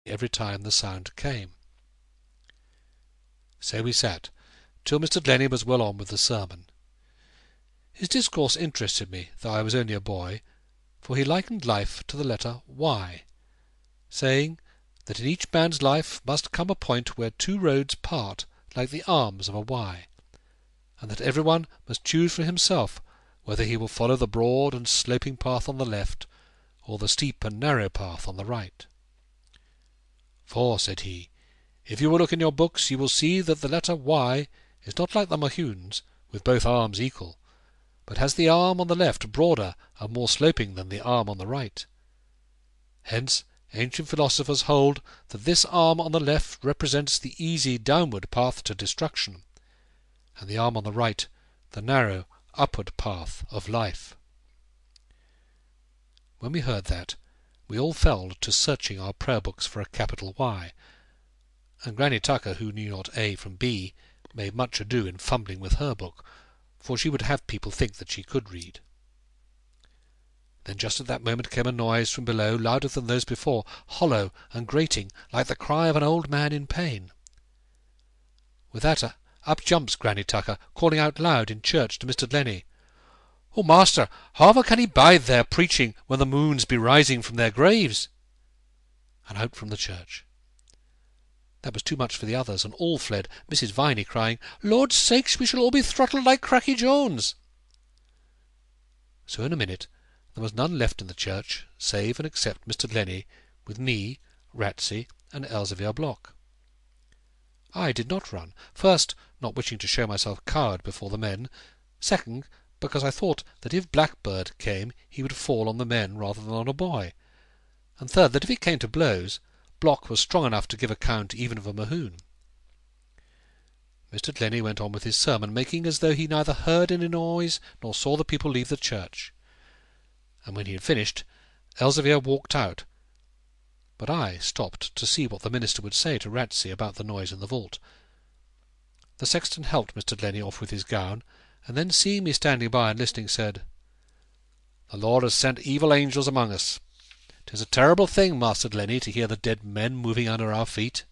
every time the sound came. So we sat, till Mr. Glennie was well on with the sermon. His discourse interested me, though I was only a boy, for he likened life to the letter Y, saying that in each man's life must come a point where two roads part like the arms of a Y, and that every one must choose for himself whether he will follow the broad and sloping path on the left, or the steep and narrow path on the right. For, said he, if you will look in your books, you will see that the letter Y is not like the Mohunes, with both arms equal, but has the arm on the left broader and more sloping than the arm on the right. Hence ancient philosophers hold that this arm on the left represents the easy downward path to destruction, and the arm on the right the narrow upward path of life. When we heard that, we all fell to searching our prayer books for a capital Y, and Granny Tucker, who knew not A from B, made much ado in fumbling with her book, for she would have people think that she could read. Then just at that moment came a noise from below, louder than those before, hollow and grating, like the cry of an old man in pain. With that up jumps Granny Tucker, calling out loud in church to Mr. Glennie, "Oh, master, however can he bide there preaching when the moons be rising from their graves?" And out from the church. That was too much for the others, and all fled, Mrs. Viney crying, "Lord's sakes, we shall all be throttled like Cracky Jones." So in a minute there was none left in the church, save and except Mr. Glennie, with me, Ratsey, and Elzevir Block. I did not run, first, not wishing to show myself coward before the men, second, because I thought that if Blackbird came he would fall on the men rather than on a boy, and third, that if it came to blows, Block was strong enough to give account even of a Mohune. Mr. Glennie went on with his sermon, making as though he neither heard any noise nor saw the people leave the church, and when he had finished, Elzevir walked out, but I stopped to see what the minister would say to Ratsey about the noise in the vault. The sexton helped Mr. Glennie off with his gown, and then, seeing me standing by and listening, said, "The Lord has sent evil angels among us. 'Tis a terrible thing, Master Glennie, to hear the dead men moving under our feet."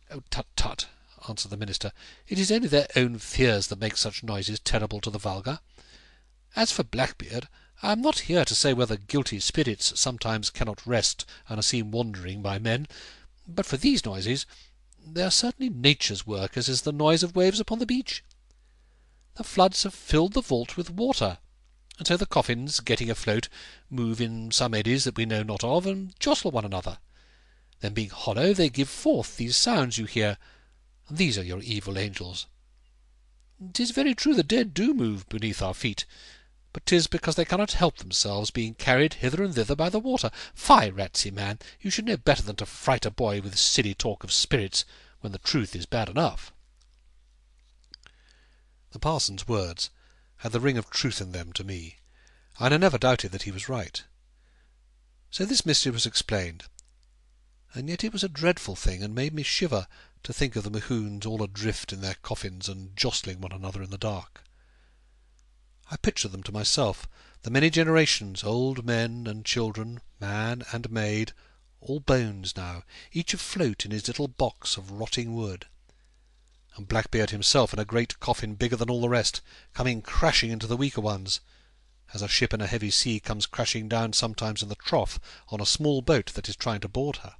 "Oh, tut, tut," answered the minister, "it is only their own fears that make such noises terrible to the vulgar. As for Blackbeard, I am not here to say whether guilty spirits sometimes cannot rest and are seen wandering by men, but for these noises, they are certainly nature's work, as is the noise of waves upon the beach. The floods have filled the vault with water, and so the coffins, getting afloat, move in some eddies that we know not of, and jostle one another. Then, being hollow, they give forth these sounds you hear, and these are your evil angels. 'Tis very true the dead do move beneath our feet, but 'tis because they cannot help themselves being carried hither and thither by the water. Fie, Ratsey, man, you should know better than to fright a boy with silly talk of spirits, when the truth is bad enough." The parson's words had the ring of truth in them to me, and I never doubted that he was right. So this mystery was explained, and yet it was a dreadful thing, and made me shiver to think of the Mohunes all adrift in their coffins and jostling one another in the dark. I pictured them to myself, the many generations, old men and children, man and maid, all bones now, each afloat in his little box of rotting wood, and Blackbeard himself in a great coffin bigger than all the rest, coming crashing into the weaker ones, as a ship in a heavy sea comes crashing down sometimes in the trough on a small boat that is trying to board her.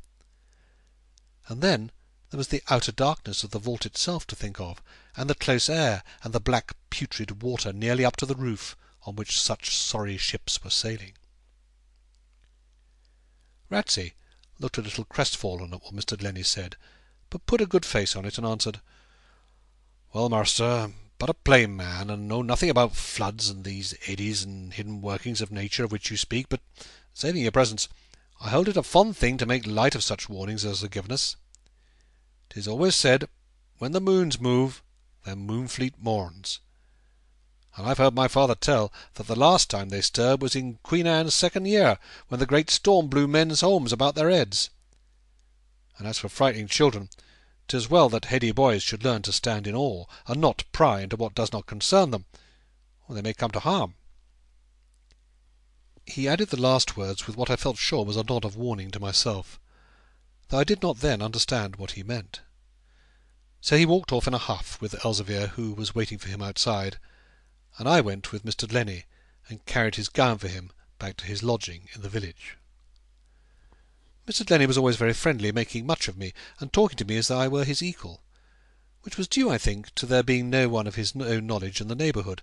And then there was the outer darkness of the vault itself to think of, and the close air, and the black putrid water nearly up to the roof, on which such sorry ships were sailing. Ratsey looked a little crestfallen at what Mr. Glennie said, but put a good face on it, and answered, "Well, master, but a plain man, and know nothing about floods and these eddies and hidden workings of nature of which you speak, but, saving your presence, I hold it a fond thing to make light of such warnings as are given us. 'Tis always said, when the moons move, then Moonfleet mourns. And I've heard my father tell that the last time they stirred was in Queen Anne's second year, when the great storm blew men's homes about their heads. And as for frightening children, 'tis well that heady boys should learn to stand in awe, and not pry into what does not concern them, or they may come to harm." He added the last words with what I felt sure was a nod of warning to myself, though I did not then understand what he meant. So he walked off in a huff with Elzevir, who was waiting for him outside, and I went with Mr. Glennie and carried his gown for him back to his lodging in the village. Mr. Glennie was always very friendly, making much of me, and talking to me as though I were his equal, which was due, I think, to there being no one of his own knowledge in the neighbourhood,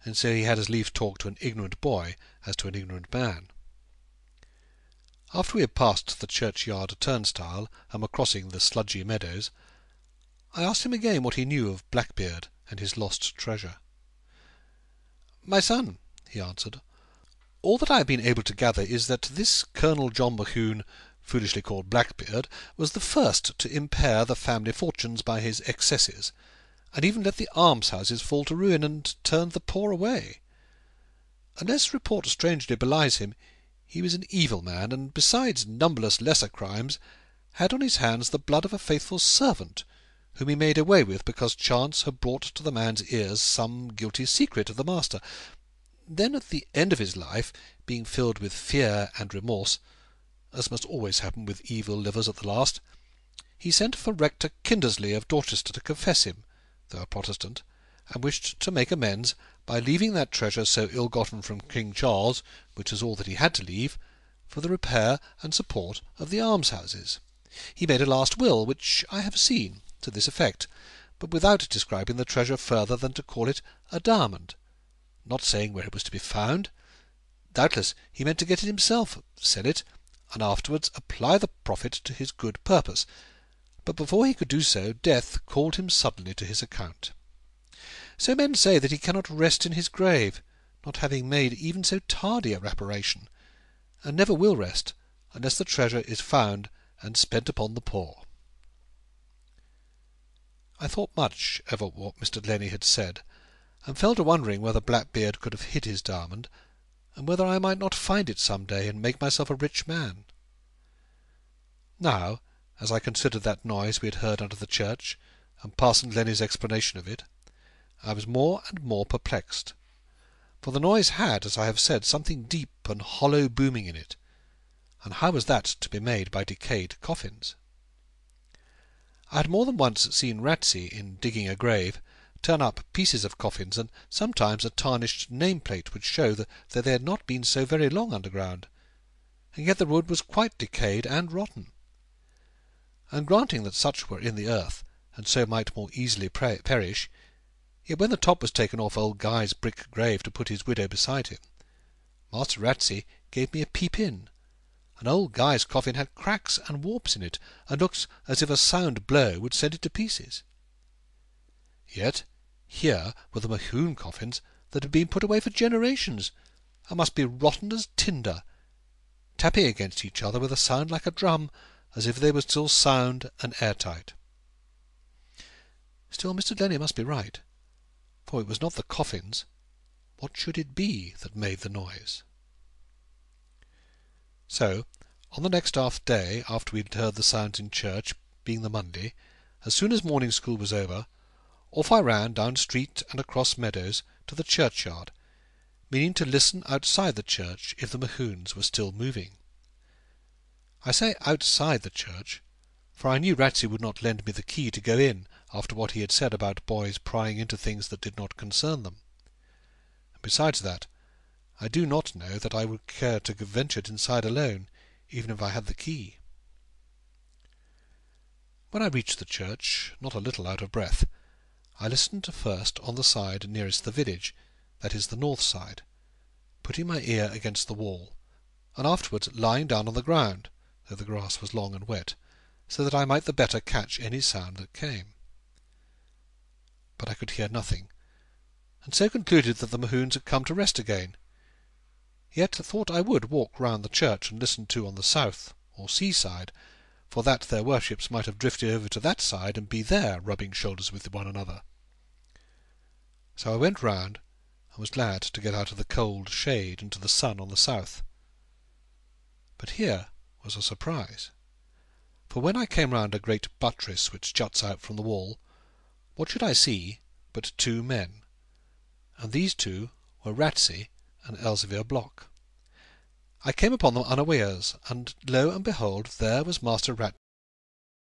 and so he had as lief talk to an ignorant boy as to an ignorant man. After we had passed the churchyard turnstile and were crossing the sludgy meadows, I asked him again what he knew of Blackbeard and his lost treasure. "My son," he answered, "all that I have been able to gather is that this Colonel John Mohune, foolishly called Blackbeard, was the first to impair the family fortunes by his excesses, and even let the almshouses fall to ruin, and turned the poor away. Unless report strangely belies him, he was an evil man, and besides numberless lesser crimes, had on his hands the blood of a faithful servant, whom he made away with because chance had brought to the man's ears some guilty secret of the master. Then at the end of his life, being filled with fear and remorse, as must always happen with evil livers at the last, he sent for Rector Kindersley of Dorchester to confess him, though a Protestant, and wished to make amends by leaving that treasure so ill-gotten from King Charles, which was all that he had to leave, for the repair and support of the almshouses. He made a last will, which I have seen, to this effect, but without describing the treasure further than to call it a diamond, not saying where it was to be found. Doubtless he meant to get it himself, sell it, and afterwards apply the profit to his good purpose, but before he could do so, death called him suddenly to his account. So men say that he cannot rest in his grave, not having made even so tardy a reparation, and never will rest unless the treasure is found and spent upon the poor." I thought much over what Mr. Glennie had said, and fell to wondering whether Blackbeard could have hid his diamond, and whether I might not find it some day and make myself a rich man. Now, as I considered that noise we had heard under the church, and Parson Glennie's explanation of it, I was more and more perplexed, for the noise had, as I have said, something deep and hollow booming in it, and how was that to be made by decayed coffins? I had more than once seen Ratsey, in digging a grave, turn up pieces of coffins, and sometimes a tarnished name-plate would show that they had not been so very long underground, and yet the wood was quite decayed and rotten. And granting that such were in the earth, and so might more easily perish, yet when the top was taken off old Guy's brick grave to put his widow beside him, Master Ratsey gave me a peep in, and old Guy's coffin had cracks and warps in it, and looked as if a sound blow would send it to pieces. Yet here were the Mohune coffins that had been put away for generations, and must be rotten as tinder, tapping against each other with a sound like a drum, as if they were still sound and airtight. Still, Mr. Glennie must be right, for it was not the coffins. What should it be that made the noise? So, on the next day after we had heard the sounds in church, being the Monday, as soon as morning school was over, off I ran down street and across meadows to the churchyard, meaning to listen outside the church if the Mohunes were still moving. I say outside the church, for I knew Ratsey would not lend me the key to go in after what he had said about boys prying into things that did not concern them. And besides that, I do not know that I would care to venture inside alone, even if I had the key. When I reached the church, not a little out of breath, I listened first on the side nearest the village, that is the north side, putting my ear against the wall, and afterwards lying down on the ground, though the grass was long and wet, so that I might the better catch any sound that came. But I could hear nothing, and so concluded that the Mohunes had come to rest again, yet thought I would walk round the church and listen too on the south or sea-side, for that their worships might have drifted over to that side and be there rubbing shoulders with one another. So I went round, and was glad to get out of the cold shade into the sun on the south. But here was a surprise, for when I came round a great buttress which juts out from the wall, what should I see but two men, and these two were Ratsey and Elzevir Block. I came upon them unawares, and lo and behold, there was Master